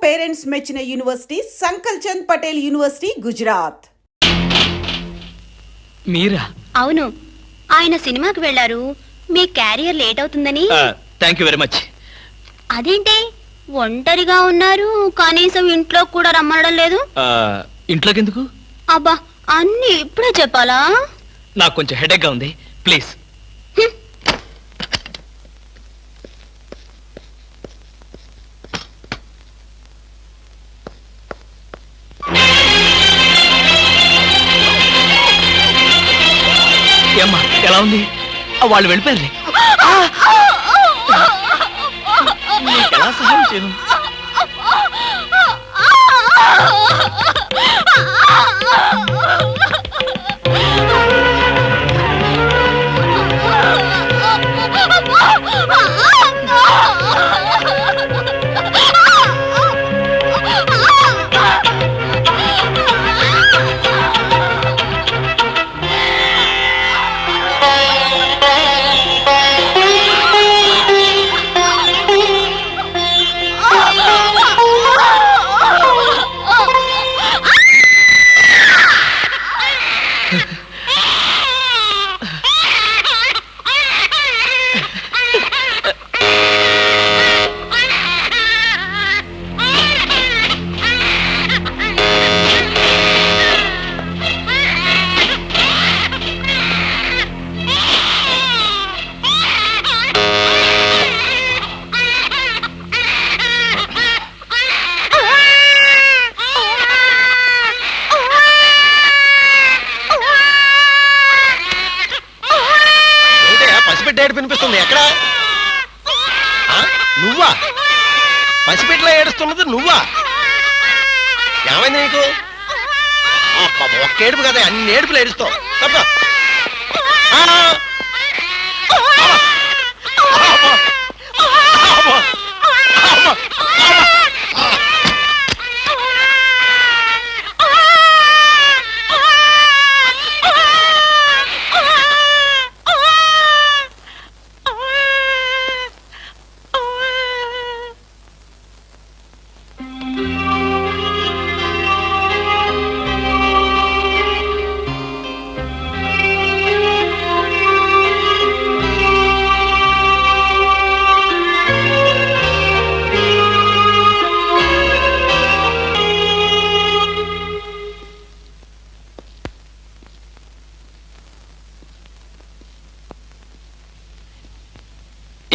Parents మెచ్చిన university సంకల్ Chand Patel university, Gujarat. మీరా? అవును, ఆయన సినిమాకి వెళ్లారు. మీ క్యారియర్ లేట్ అవుతుందని. Thank you very much. అదేంటి ఒంటరిగా ఉన్నారు, కనీసం ఇంట్లో కూడా రమ్మనడం లేదు? ఇంట్లోకి ఎందుకు? అబ్బా, అన్ని ఇప్పుడే చెప్పాలా? నాకు కొంచెం హెడేక్ గా ఉంది, ప్లీజ్. ఏమ్మా, ఎలా ఉంది? వాళ్ళు వెళ్ళిపోయారు. ఎలా సహాయం చేయను? వినిపిస్తుంది. ఎక్కడ? నువ్వా? పసిపెట్లో ఏడుస్తున్నది నువ్వా? ఏమైంది నీకు? ఒక్క ఏడుపు కదా, అన్ని ఏడుపులు ఏడుస్తావు. తప్ప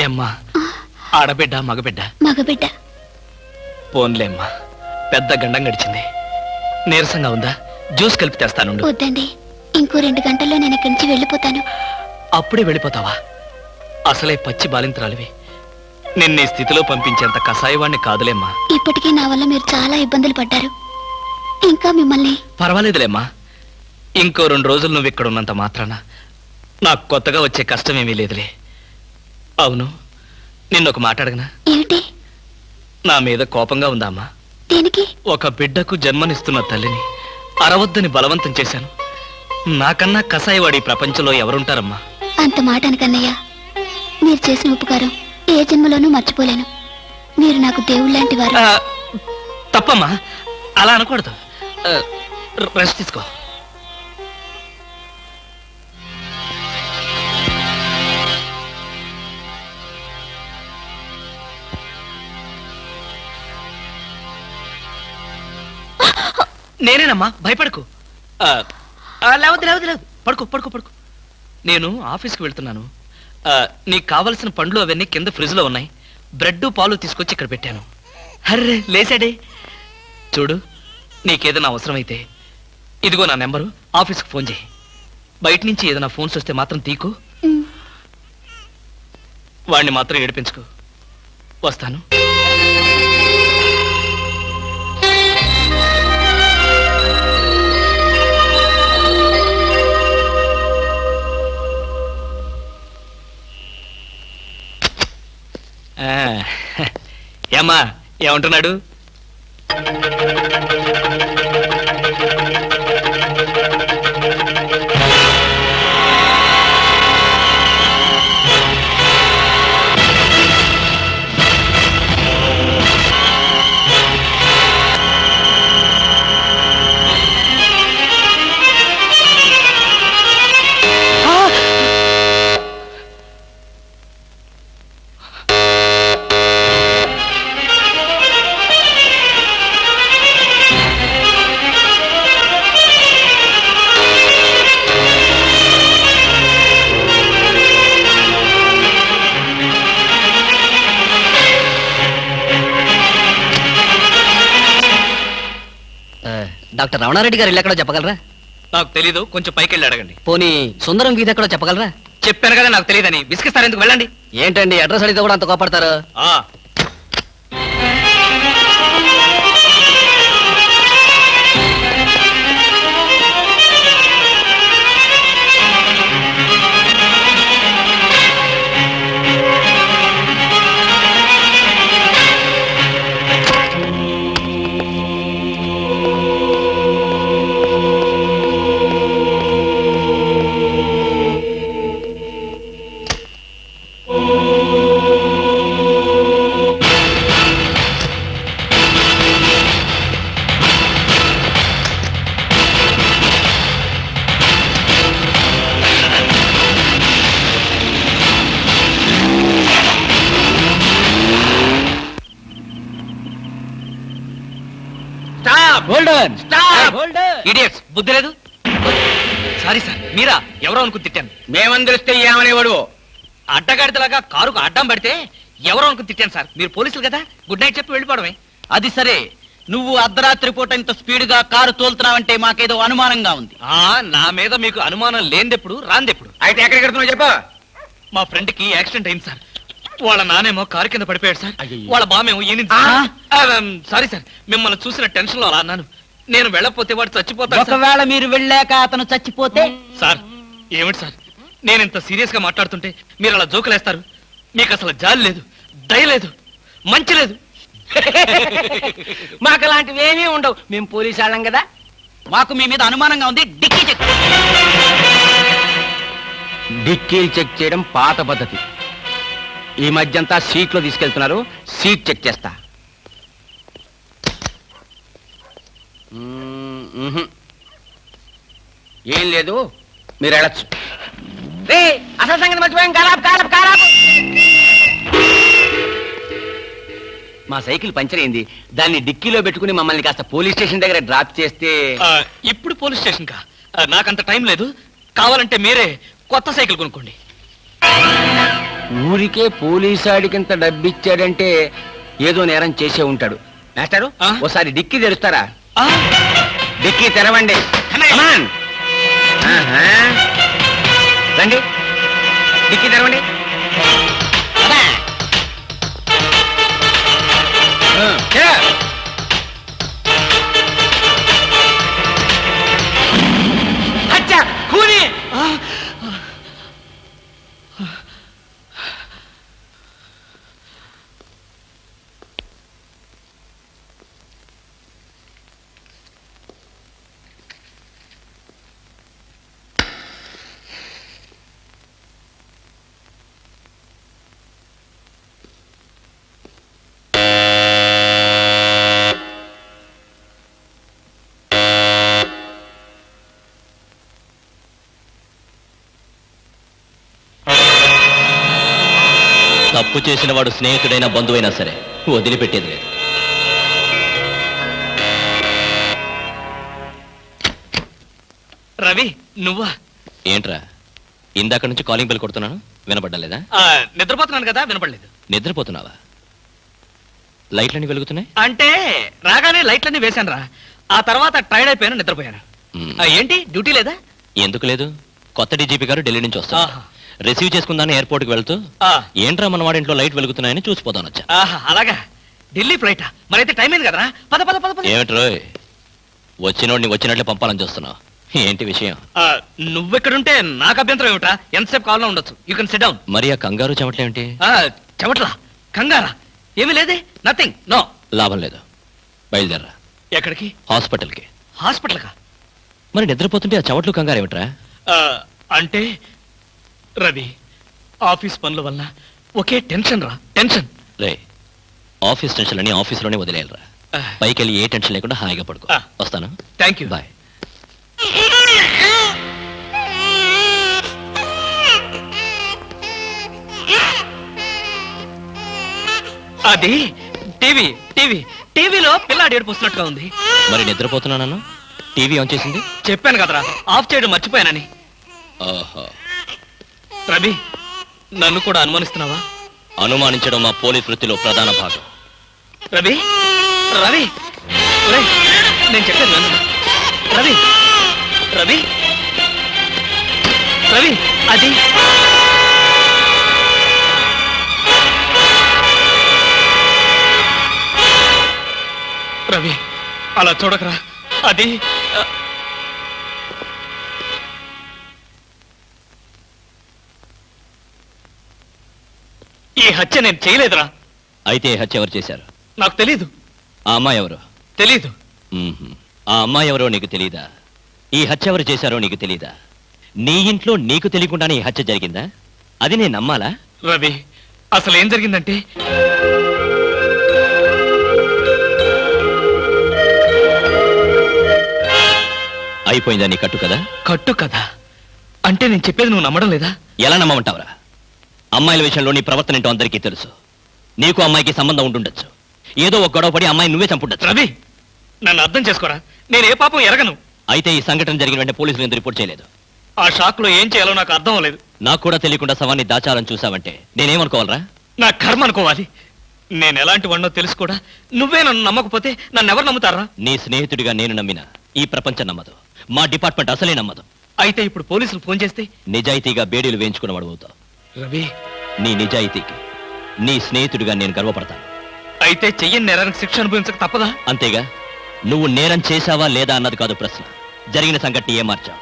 ఏమ్మా, ఆడబిడ్డ మగబిడ్డ? మగబిడ్డ. పోన్లేమ్మా, పెద్ద గండం గడిచింది. నీరసంగా ఉందా? జ్యూస్ కలిపి తెస్తాను. వద్దండి, ఇంకో 2 గంటల్లో నేను ఇక్కడి నుంచి వెళ్ళిపోతాను. అప్పుడే వెళ్ళిపోతావా? అసలే పచ్చి బాలింతరాలివి. నిన్న ఈ స్థితిలో పంపించేంత కసాయవాణ్ణి కాదులేమ్మా. ఇప్పటికీ నా వల్ల మీరు చాలా ఇబ్బందులు పడ్డారు. ఇంకా మిమ్మల్ని. పర్వాలేదులేమ్మా, ఇంకో 2 రోజులు నువ్వు ఇక్కడ ఉన్నంత మాత్రాన నాకు కొత్తగా వచ్చే కష్టమేమీ లేదులే. అవును, నిన్నొక మాట అడగనా? ఏమిటి? నా మీద కోపంగా ఉందా అమ్మా? దేనికి? ఒక బిడ్డకు జన్మనిస్తున్న తల్లిని అరవద్దని బలవంతం చేశాను. నాకన్నా కసాయివాడి ప్రపంచంలో ఎవరుంటారమ్మా? అంత మాట అనకన్నయ్య. మీరు చేసిన ఉపకారం ఏ జన్మలోనూ మర్చిపోలేను. మీరు నాకు దేవుళ్ళ లాంటి వారు. తప్పమ్మా, అలా అనకూడదు. రెస్ట్ తీసుకో. నేనేనమ్మా, భయపడకు. లేవద్దు లేవద్దు లేవద్దు, పడుకో పడుకో పడుకో. నేను ఆఫీస్కి వెళ్తున్నాను. నీకు కావలసిన పండ్లు అవన్నీ కింద ఫ్రిడ్జ్లో ఉన్నాయి. బ్రెడ్ పాలు తీసుకొచ్చి ఇక్కడ పెట్టాను. అర్రే లేసాడే. చూడు, నీకేదైనా అవసరమైతే ఇదిగో నా నెంబరు, ఆఫీస్కి ఫోన్ చేయి. బయట నుంచి ఏదైనా ఫోన్స్ వస్తే మాత్రం తీకు. వాడిని మాత్రం ఏడిపించుకో. వస్తాను. ఏమ్మా, ఏమంటున్నాడు? డాక్టర్ రమణారెడ్డి గారు ఇల్లు ఎక్కడో చెప్పగలరా? నాకు తెలీదు, కొంచెం పైకి వెళ్ళి అడగండి. పోనీ సుందరం గీత ఎక్కడో చెప్పగలరా? చెప్పాను కదా నాకు తెలియదని, విసిగిస్తారు ఎందుకు, వెళ్ళండి. ఏంటండి అడ్రస్ అడిగితే కూడా అంత కోపడతారు? ఇడియట్స్, బుద్ధి లేదు. సారీ సార్, మీరా? ఎవరో అనుకుని తిట్టాను. మేమని తెలిస్తే ఏమనేవాడు? అడ్డగాడితలాగా కారుకు అడ్డం పడితే ఎవరో అనుకుని తిట్టాను సార్. మీరు పోలీసులు కదా, గుడ్ నైట్ చెప్పి వెళ్ళిపోవడమే. అది సరే, నువ్వు అర్ధరాత్రి పూట ఇంత స్పీడ్ గా కారు తోలుతున్నావంటే మాకేదో అనుమానంగా ఉంది. నా మీద మీకు అనుమానం లేనిదెప్పుడు, రాందెప్పుడు? అయితే ఎక్కడికి వెళ్తున్నావు చెప్పు. మా ఫ్రెండ్ కి యాక్సిడెంట్ అయింది సార్. వాళ్ళ నానేమో కారు కింద పడిపోయాడు సార్. అయ్యయ్యో. వాళ్ళ బామేమో ఈనింది. సారీ సార్, మిమ్మల్ని చూసిన టెన్షన్ లో అలా అన్నాను. నేను వెళ్ళకపోతే వాడు చచ్చిపోతాడు సార్. ఒకవేళ మీరు వెళ్ళాక అతను చచ్చిపోతే? సార్ ఏమిటి సార్, నేను ఇంత సీరియస్ గా మాట్లాడుతుంటే మీరు అలా జోకులేస్తారు? మీకు అసలు జాలి లేదు, దయ లేదు, మంచి లేదు. మాకు అలాంటివి ఏమీ ఉండవు, మేము పోలీసు వాళ్ళం కదా. మాకు మీ మీద అనుమానంగా ఉంది, డిక్కీ చెక్. డిక్కీలు చెక్ చేయడం పాత పద్ధతి. ఈ మధ్యంతా సీట్లో తీసుకెళ్తున్నారు, సీట్ చెక్ చేస్తా. ఏం లేదు, మీరు వెళ్ళచ్చు. అసలు సంగతి మర్చిపోయాం. కాలాపు. మా సైకిల్ పంచర్ అయింది, దాన్ని డిక్కీలో పెట్టుకుని మమ్మల్ని కాస్త పోలీస్ స్టేషన్ దగ్గర డ్రాప్ చేస్తే. ఇప్పుడు పోలీస్ స్టేషన్ కా? నాకంత టైం లేదు. కావాలంటే మీరే కొత్త సైకిల్ కొనుక్కోండి. ఊరికే పోలీసాడికింత డబ్బిచ్చాడంటే ఏదో నేరం చేసే ఉంటాడు. మాస్టారు, ఓసారి డిక్కీ తెరుస్తారా? డిక్కీ తెరవండి. Come on. రండి, డిక్కీ తెరవండి. తప్పు చేసిన వాడు స్నేహితుడైనా బంధువైనా సరే వదిలిపెట్టేది లేదు. రవి, నువ్వా? ఏంట్రా, ఇందాక నుంచి కాలింగ్ బెల్ కొడుతున్నాను, వినపడ్డలేదా? నిద్రపోతున్నాను కదా, వినపడలేదు. నిద్రపోతున్నావా? లైట్లన్నీ వెలుగుతున్నాయి అంటే రాగానే లైట్లన్నీ వేశాను రా. ఆ తర్వాత టైర్డ్ అయిపోయాను, నిద్రపోయాను. ఏంటి డ్యూటీ లేదా? ఎందుకు లేదు, కొత్త డీజీపీ గారు ఢిల్లీ నుంచి వస్తారు. రిసీవ్ చేసుకుందాని ఎయిర్పోర్ట్ కి వెళ్తూ ఏంట్రా మన వాడింట్లో లైట్ వెలుగుతున్నాయని చూసిపోతాను వచ్చా. అలాగా, ఢిల్లీ ఫ్లైట్ మరైతే టైం అయింది కదరా. పద పద పద పద. ఏమిట్రో వచ్చినోడిని వచ్చినట్లే పంపాలని చూస్తున్నావు, ఏంటి విషయం? నువ్వెక్కడుంటే నాకు అభ్యంతరం ఏమిటా? ఎంతసేపు కావాలో ఉండొచ్చు. You can SIT down. మరి ఆ కంగారు చెమట్లేమిటి? చెమట్లా? కంగారా? ఏమీ లేదే, నథింగ్, నో. లాభం లేదు, బయలుదేరరా. ఎక్కడికి? హాస్పిటల్కి. హాస్పిటల్ కా? మరి నిద్రపోతుంటే ఆ చెమట్లు కంగారు ఏమిట్రా? అంటే రవి, ఆఫీస్ పనుల వల్ల ఒకే టెన్షన్ రా, టెన్షన్. రే, ఆఫీస్ టెన్షన్ అని ఆఫీసులోనే వదిలేయాలరా. పైకి వెళ్ళి ఏ టెన్షన్ లేకుండా హాయిగా పడుకో. వస్తాను. Thank you. బాయ్. అది టీవీ టీవీ టీవీలో పిల్లాడు ఏడుపు వస్తున్నట్టుగా ఉంది. మరి నిద్రపోతున్నాను, టీవీ ఆన్ చేసింది. చెప్పాను కదరా, ఆఫ్ చేయడం మర్చిపోయానని. ఓహో, రవి, నన్ను కూడా అనుమానిస్తున్నావా? అనుమానించడం మా పోలీస్ వృత్తిలో ప్రధాన భాగం. రవి రవి, నేను చెప్పేది విను. రవి రవి రవి అది రవి అలా చూడకరా అది ఈ హత్య నేను చేయలేదురా. అయితే ఈ హత్య ఎవరు చేశారు? నాకు తెలీదు. ఆ అమ్మాయి ఎవరు? తెలీదు. మ్మ్హ్మ్. ఆ అమ్మాయి ఎవరో నీకు తెలీదా? ఈ హత్య ఎవరు చేశారో నీకు తెలీదా? నీ ఇంట్లో నీకు తెలియకుండానే ఈ హత్య జరిగిందా? అది నేను నమ్మాలా? రవి అసలు ఏం జరిగిందంటే అయిపోయిందా నీ కట్టు కదా? కట్టు కదా అంటే నేను చెప్పేది నువ్వు నమ్మడం లేదా? ఎలా నమ్మమంటావురా? అమ్మాయిల విషయంలో నీ ప్రవర్తన ఏంటో అందరికీ తెలుసు. నీకు అమ్మాయికి సంబంధం ఉండుండొచ్చు. ఏదో ఒక గొడవ పడి అమ్మాయి నువ్వే చంపుండొచ్చు. రవి నన్ను అర్థం చేసుకోరా. నేను ఏ పాపం ఎరగను. అయితే ఈ సంఘటన జరిగిన వెంటనే పోలీసులు ఎందుకు రిపోర్ట్ చేయలేదు? ఆ షాక్ లో ఏం చేయాలో నాకు అర్థం అవ్వలేదు. నాకు కూడా తెలియకుండా శవాన్ని దాచాలని చూసావంటే నేనేమనుకోవాలరా? నా కర్మ అనుకోవాలి. నేను ఎలాంటి వాడినో తెలుసు కూడా నువ్వే నన్ను నమ్మకపోతే నన్ను ఎవరు నమ్ముతారా? నీ స్నేహితుడిగా నేను నమ్మినా ఈ ప్రపంచం నమ్మదు. మా డిపార్ట్మెంట్ అసలే నమ్మదు. అయితే ఇప్పుడు పోలీసులు ఫోన్ చేస్తే నిజాయితీగా బేడీలు వేయించుకున్నవాడు అవుతావు. రవి నీ నిజాయితీకి నీ స్నేహితుడిగా నేను గర్వపడతాను. అయితే చెయ్యని నేరానికి శిక్ష అనుభవించక తప్పదా? అంతేగా. నువ్వు నేరం చేశావా లేదా అన్నది కాదు ప్రశ్న. జరిగిన సంఘటన ఏ మార్చావు?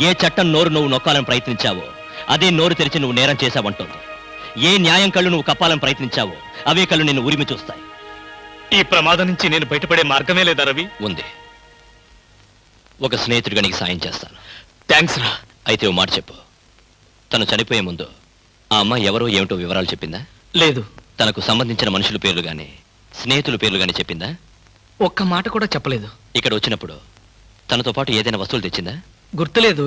ఏ చట్టం నోరు నువ్వు నొక్కాలని ప్రయత్నించావో అదే నోరు తెరిచి నువ్వు నేరం చేశావంటుంది. ఏ న్యాయం కళ్ళు నువ్వు కప్పాలని ప్రయత్నించావో అవే కళ్ళు నిన్ను ఉరిమి చూస్తాయి. ఈ ప్రమాదం నుంచి నేను బయటపడే మార్గమే లేదా రవి? ఉంది. ఒక స్నేహితుడిగా నీకు సాయం చేస్తాను. థ్యాంక్స్ రా. అయితే ఓ మాట చెప్పు. తను చనిపోయే ముందు ఆ అమ్మాయి ఎవరో ఏమిటో వివరాలు చెప్పిందా? లేదు. తనకు సంబంధించిన మనుషుల పేర్లు గాని స్నేహితుల పేర్లు గాని చెప్పిందా? ఒక్క మాట కూడా చెప్పలేదు. ఇక్కడ వచ్చినప్పుడు తనతో పాటు ఏదైనా వస్తువులు తెచ్చిందా? గుర్తులేదు.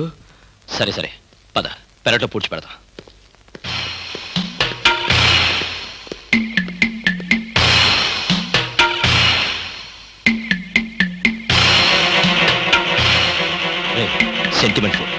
సరే సరే పద, పెరట్లో పూడ్చి పెడదాం. Sentiment food.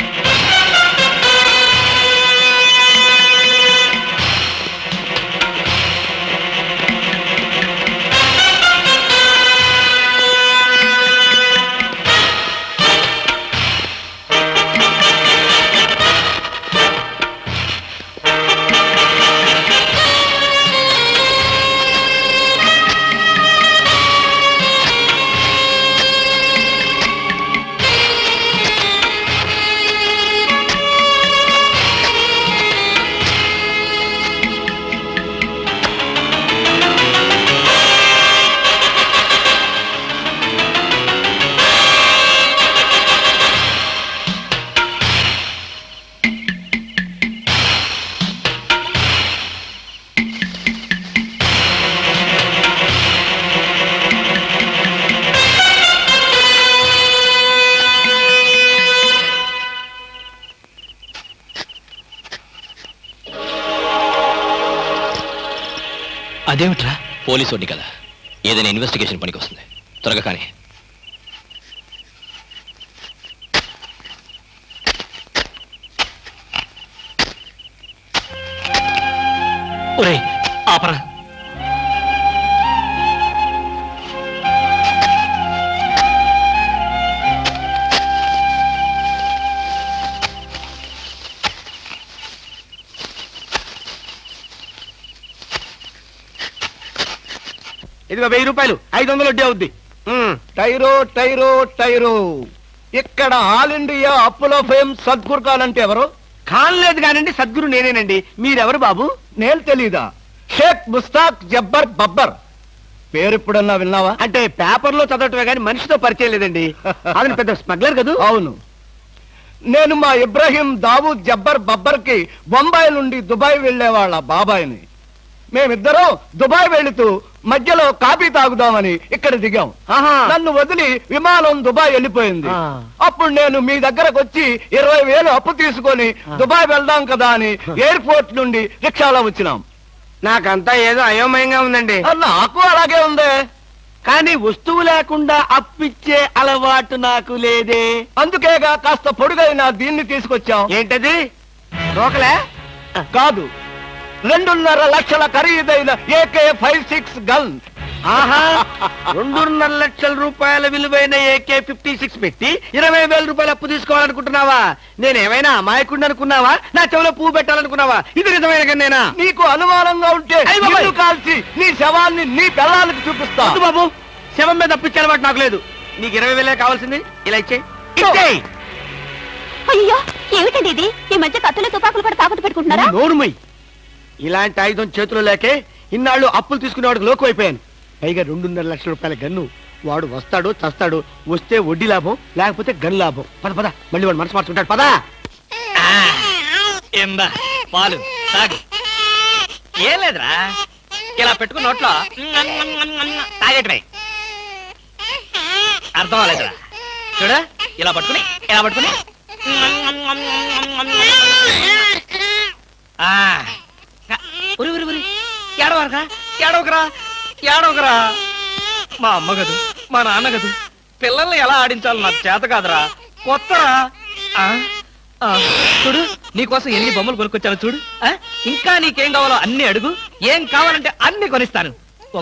అదేమిట్రా? పోలీసు వాడిని కదా, ఏదైనా ఇన్వెస్టిగేషన్ పనికి వస్తుంది. త్వరగా కానీ. ఒరేయ్ ఆపరా. ఇదిగో 1000 రూపాయలు, 500 వడ్డీ అవుద్ది. టైరో టైరో టైరో. ఇక్కడ ఆల్ ఇండియా అప్పులో ఫేమ్ సద్గురు కాలంటే ఎవరు? కానలేదు కానండి, సద్గురు నేనేనండి. మీరెవరు బాబు? నేను తెలీదా? షేక్ ముస్తాక్ జబ్బర్ బబ్బర్. పేరు ఎప్పుడన్నా విన్నావా? అంటే పేపర్లో చదవటమే కానీ మనిషితో పరిచయం లేదండి. అతను పెద్ద స్మగ్లర్ కదా. అవును. నేను మా ఇబ్రాహీం దావూద్ జబ్బర్ బబ్బర్ కి బొంబాయి నుండి దుబాయ్ వెళ్లేవాళ్ళ బాబాయిని. మేమిద్దరం దుబాయ్ వెళుతూ మధ్యలో కాఫీ తాగుదామని ఇక్కడ దిగాం. నన్ను వదిలి విమానం దుబాయ్ వెళ్ళిపోయింది. అప్పుడు నేను మీ దగ్గరకు వచ్చి 20,000 అప్పు తీసుకొని దుబాయ్ వెళ్దాం కదా అని ఎయిర్పోర్ట్ నుండి రిక్షాలో వచ్చినాం. నాకంతా ఏదో అయోమయంగా ఉందండి. నాకు అలాగే ఉంది. కానీ వస్తువు లేకుండా అప్పిచ్చే అలవాటు నాకు లేదే. అందుకేగా కాస్త పొడుగైన దీన్ని తీసుకొచ్చాం. ఏంటది? రోకలే కాదు, 2.5 లక్షల ఖరీదైన AK-56 గన్. ఆహా 2.5 లక్షల రూపాయల విలువైన AK-56 పెట్టి 20,000 రూపాయలు అప్పు తీసుకోవాలనుకుంటున్నావా? నేనేమైనా అమాయకుడిని అనుకున్నావా? నా చెవిలో పువ్వు పెట్టాలనుకున్నావా? ఇది నిజమైన కన్నేనా? నీకు అనుమానంగా ఉంటే నిన్ను కాల్చి నీ శవాన్ని నీ పిల్లలకు చూపిస్తా. వద్దు బాబు, శవం మీద అప్పిచ్చే అలవాటు నాకు లేదు. నీకు 20,000 కావాల్సింది, ఇలా ఇచ్చేయి. అయ్యో ఏమిటండి ఇది? ఈ మధ్య కత్తులు తుపాకులు కూడా తాకట్టు పెట్టుకుంటున్నారా? నోరుమై. ఇలాంటి ఆయుధం చేతిలో లేకే ఇన్నాళ్ళు అప్పులు తీసుకునేవాడికి లోకు అయిపోయాను. పైగా 2.5 లక్షల రూపాయల గన్ను. వాడు వస్తాడు చస్తాడు. వస్తే వడ్డీ లాభం, లేకపోతే గన్ను లాభం. పద పద, మళ్ళీ వాడు మనసు మార్చుకుంటాడు. పదా ఏందా పాలు తాగు. ఏం లేదురా, ఇలా పెట్టుకున్న నోట్లో తాగేటమే. అర్థం అవ్వలేదురా. చూడ, ఇలా పట్టుకుని ఉరి ఉరి ఉరి. ఏడవకరా. మా అమ్మ గదు, మా నాన్న గదు, పిల్లల్ని ఎలా ఆడించాలో నాకు చేత కాదురా. కొత్తరా. చూడు, నీకోసం ఎన్ని బొమ్మలు కొనుక్కొచ్చాను చూడు. ఇంకా నీకేం కావాలో అన్ని అడుగు. ఏం కావాలంటే అన్ని కొనిస్తాను,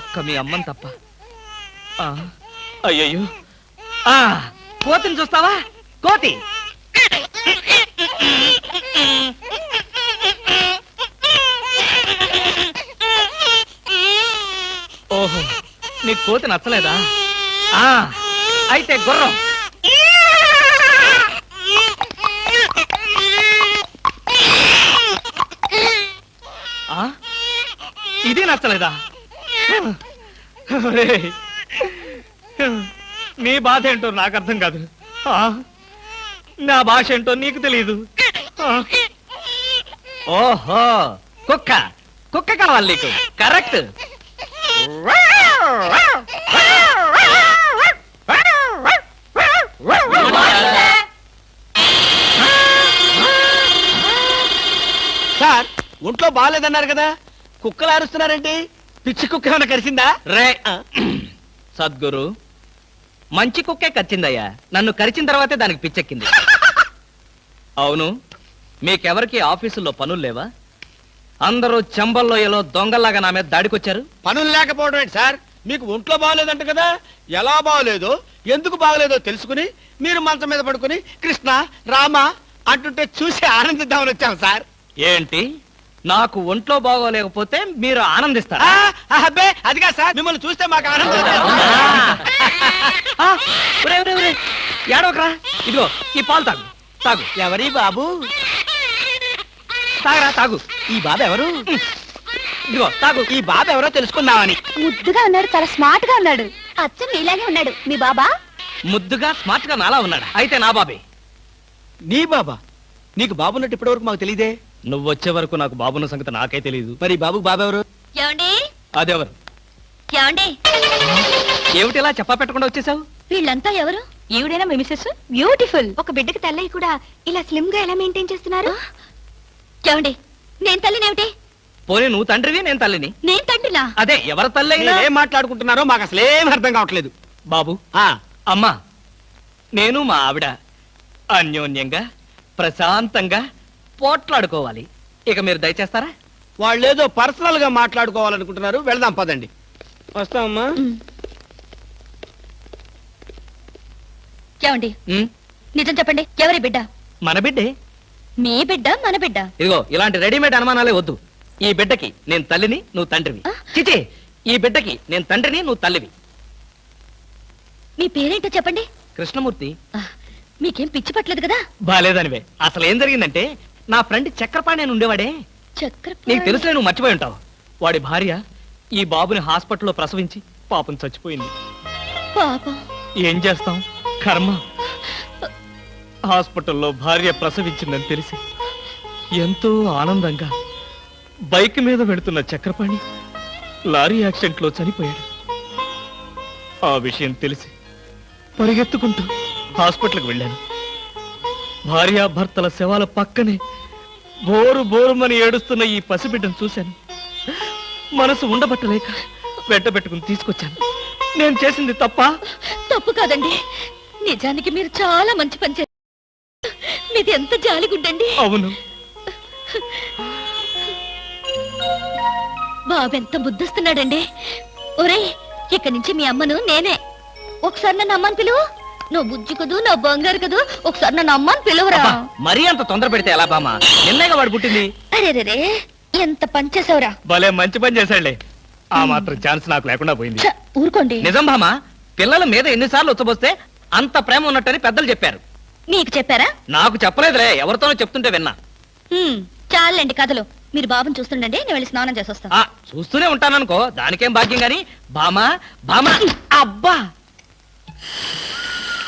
ఒక్క మీ అమ్మని తప్ప. అయ్యయ్యో, కోతిని చూస్తావా? కోతి ఓహో, నీ కోతి నచ్చలేదా? అయితే గుర్రం. ఇది నచ్చలేదా? నీ బాధ ఏంటో నాకు అర్థం కాదు. నా భాష ఏంటో నీకు తెలియదు. ఓహో, కుక్క కావాలి నీకు. కరెక్ట్. సార్, ఒంట్లో బాగాలేదన్నారు కదా, కుక్కలు అరుస్తున్నారేంటి? పిచ్చి కుక్క ఏమైనా కరిచిందా? రే సద్గురు, మంచి కుక్కే కరిచిందయ్యా. నన్ను కరిచిన తర్వాతే దానికి పిచ్చెక్కింది. అవును, మీకెవరికి ఆఫీసుల్లో పనులు లేవా? అందరూ చెంబల్లోయలో దొంగల్లాగా నా మీద దాడికొచ్చారు. పనులు లేకపోవడం ఏంటి సార్? మీకు ఒంట్లో బాగలేదంట కదా, ఎలా బాగలేదో ఎందుకు బాగలేదో తెలుసుకుని మీరు మంచం మీద పడుకుని కృష్ణ రామ అంటుంటే చూసి ఆనందిద్దామని వచ్చాం సార్. ఏంటి, నాకు ఒంట్లో బాగోలేకపోతే మీరు ఆనందిస్తారా? అబ్బే అదిగా సార్, మిమ్మల్ని చూస్తే మాకు ఆనందం. ఏడవకరా, ఇదిగో ఈ పాలు తాగు. ఎవరి బాబు? తాగరా, తాగు. ఈ బాబు ఎవరు? ఇదిగో తాగు. ఈ బాబు ఎవరో తెలుసుకుందామని. ముద్దుగా ఉన్నాడు, చాలా స్మార్ట్ గా ఉన్నాడు. అచ్చం నీలాగే ఉన్నాడు మీ బాబా. ముద్దుగా స్మార్ట్ గా నాలా ఉన్నాడా? అయితే నా బాబే. నీ బాబా? నీకు బాబున్నట్టు ఇప్పటి వరకు మాకు తెలియదే. నువ్వు వచ్చే వరకు నాకు బాబున్న సంగతి నాకే తెలియదు. మరి బాబుకు బాబు ఎవరు? ఏమండి? అదెవరు? ఏమండి? ఏమిటి ఇలా చెప్పా పెట్టకుండా వచ్చేసావు? వీళ్ళంతా ఎవరు? ఈవిడైనా మీ మిసెస్? బ్యూటిఫుల్. ఒక బిడ్డకి తల్లి కూడా ఇలా స్లిమ్ గా ఎలా మెయింటైన్ చేస్తున్నారు? ఏమండి, నేను తల్లినేమిటి? పోనీ నువ్వు తండ్రివి, నేను తల్లిని. నేను తండ్రినా? అదే, ఎవరి తల్లి అయినా. ఏం మాట్లాడుకుంటున్నారో మాకు అసలు ఏం అర్థం కావట్లేదు. బాబు, అమ్మా, నేను మా ఆవిడ అన్యోన్యంగా ప్రశాంతంగా పోట్లాడుకోవాలి. ఇక మీరు దయచేస్తారా? వాళ్ళేదో పర్సనల్ గా మాట్లాడుకోవాలనుకుంటున్నారు. వెళ్దాం పదండి. వస్తామమ్మా. ఏమండి, నిజం చెప్పండి, ఎవరి బిడ్డ? మన బిడ్డే. మీ బిడ్డ, మన బిడ్డ? ఇదిగో ఇలాంటి రెడీమేడ్ అనుమానాలే వద్దు. ఈ బిడ్డకి నేను తల్లిని, నువ్వు తండ్రివి. చిచి, ఈ బిడ్డకి నేను తండ్రిని, నువ్వు తల్లివి. మీ పేరేంటో చెప్పండి. కృష్ణమూర్తి. మీకేం పిచ్చి పట్టలేదు కదా? బాలేదనివే. అసలు ఏం జరిగిందంటే, నా ఫ్రెండ్ చక్రపాణి అని ఉండేవాడే, నీకు తెలుసులే, నువ్వు మర్చిపోయి ఉంటావు. వాడి భార్య ఈ బాబుని హాస్పిటల్లో ప్రసవించి పాపం చచ్చిపోయింది. పాపం. ఏం చేస్తాం, కర్మ. హాస్పిటల్లో భార్య ప్రసవించిందని తెలిసి ఎంతో ఆనందంగా బైక్ మీద వెళుతున్న చక్రపాణి లారీ యాక్సిడెంట్ లో చనిపోయాడు. ఆ విషయం తెలిసి పరిగెత్తుకుంటూ హాస్పిటల్కి వెళ్ళాను. భార్యాభర్తల శవాల పక్కనే బోరు బోరుమని ఏడుస్తున్న ఈ పసిబిడ్డను చూశాను. మనసు ఉండబట్టలేక వెంటబెట్టుకుని తీసుకొచ్చాను. నేను చేసింది తప్ప? తప్పు కాదండి, నిజానికి మీరు చాలా మంచి పని చేశారు. మీది ఎంత జాలిగుండండి. అవును. బాబెంత బుద్ధిస్తున్నాడండి. ఒరేయ్, ఇక్కడి నుంచి మీ అమ్మను నేనే. ఒకసారి నన్ను అమ్మని పిలువు. నువ్వు బుజ్జి కదూ, నా బంగారు కదూ, ఒకసారి నన్ను అమ్మని పిలువురా. అబ్బా, మరీ అంత తొందర పెడితే ఎలా బామ్మ? నిన్నేగా వాడు పుట్టింది. అరే ఎంత పనిచేసావురా. భలే మంచి పని చేశాడులే. ఆ మాత్రం ఛాన్స్ నాకు లేకుండా పోయింది. ఛ, ఊరుకోండి. నిజం బామ్మ, పిల్లల మీద ఎన్నిసార్లు ఉచ్చబోస్తే అంత ప్రేమ ఉన్నట్టని పెద్దలు చెప్పారు. మీకు చెప్పారా? నాకు చెప్పలేదులే, ఎవరితోనో చెప్తుంటే విన్నా. చాలండి కథలు. మీరు బాబుని చూస్తుండండి, నేను వెళ్ళి స్నానం చేసి వస్తాను. చూస్తూనే ఉంటాననుకో, దానికేం భాగ్యం గాని. బామా బామా, అబ్బా